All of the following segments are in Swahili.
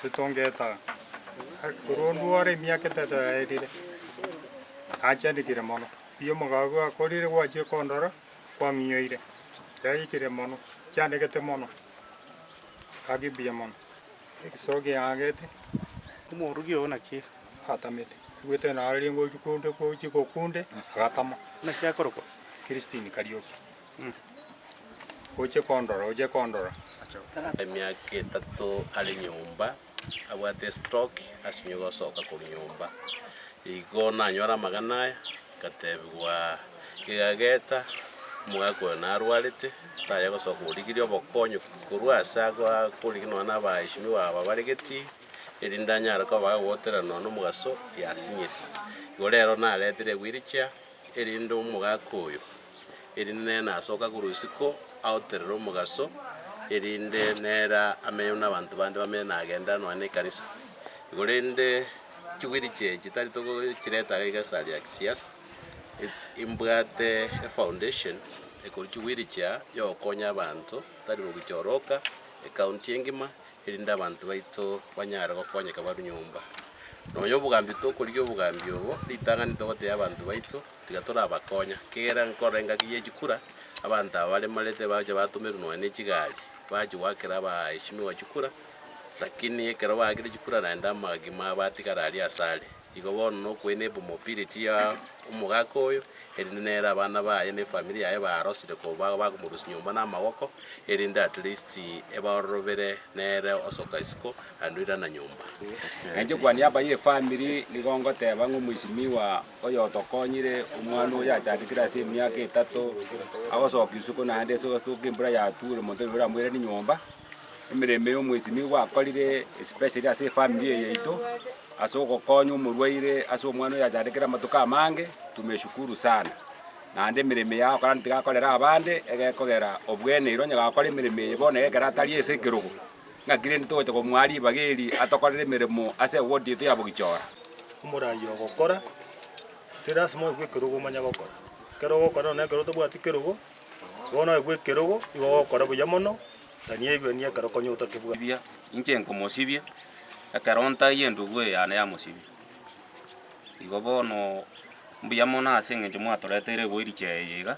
Bitongeta kurunduare miakete taerire achandikire mono iyo mugago akorire gwache kondora kwa minyoire yaikire mono chandikete mono agibia mono isoge agete Umurugi ona ki atamete gwete na alingo chukunde ko chiko kunde agatama na kyakoroko Christine Karioki oche kondora Miaka itatu ari nyumba abwate stroke asinyo gosoka ku nyumba igo nanyora magana katebwa kigageta mwako na arwarite taya gosoka uligirio bokonyo kurwasa kwa kuligino na baishimiwa ababaregeti erindanyara ko bagotera no mugaso yasinyire igo rero naretire wheelchair erindo mugakoyo erinde nasoka kurusiko auterero mugaso erinde nera amenyo n'abantu bandi bamena agenda no ane kanisa igorende kigwiriche kitari to kireta igasali akisiasa imbwate foundation ekurichwiricha yo konya abantu tari bugichoroka county engima erinde abantu baito banyara gokonyeka baru nyumba noyo bugambi to kuryo bugambi obo litangani to gote abantu baito tigatora abakonya kigera nkorenga kiyekikura abantu abale malete baje batumiru no ane kigali baje wakera baheshimiwa chukura lakini ekero bagire chukura naenda magima batikara ali asale igo bono no kwene mobility ya umugako oyo erinera abana baye ne familia yaye barosire ko bagumurusi nyumba na mawoko erinda at least ebarobere nere osoka isiko andwira na nyumba enje kwani aba ye family ligongo teba ng'umwishimiwa oyo tokonyire umwana oyo achandikira se myaka itatu agosoka isuko nande so tukimbura ya ture monto bira mwere ni nyumba emireme yo mwishimiwa akorire especially ase family yeito asoko konyo murwaire aso mwana oyo achandikira matuka mange tumeshukuru sana nande mireme yao kandi tigakorera abande egekogera obwene iro nyagakora emireme ibone egekera atari ase kirugo ngakire nitote ko mwari bageri atokorere miremo ase wodi to yabo gichora umurayo gokora tirasimo gwekirugo manya gokora kerogo kora na kero to bwati kirugo bona gwekirugo igo gokora buya mono tanie igwe nie kero konyo utakibwa bia inchenko mosibia akaronta yendu gwe yana ya mosibia igo bono mbuya mona asenge njumu atoretere gwiriche yega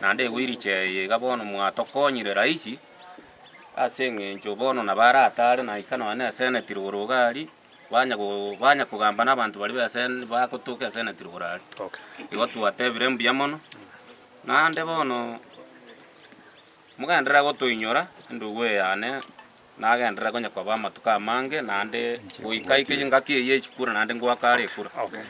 nande gwiriche yega bono mwatokonyire raisi asenge njo bono na baratare na ikano ane senate rugari banya kugamba n'abantu bari basen bakutuka senate rugari okay igo tuatebire mbuya mono nande bono mugandira gotuinyora ndugwe yane nagendera konya kwa bamatuka mange nande uikaike ngaki ye chikura nande ngwakare kura okay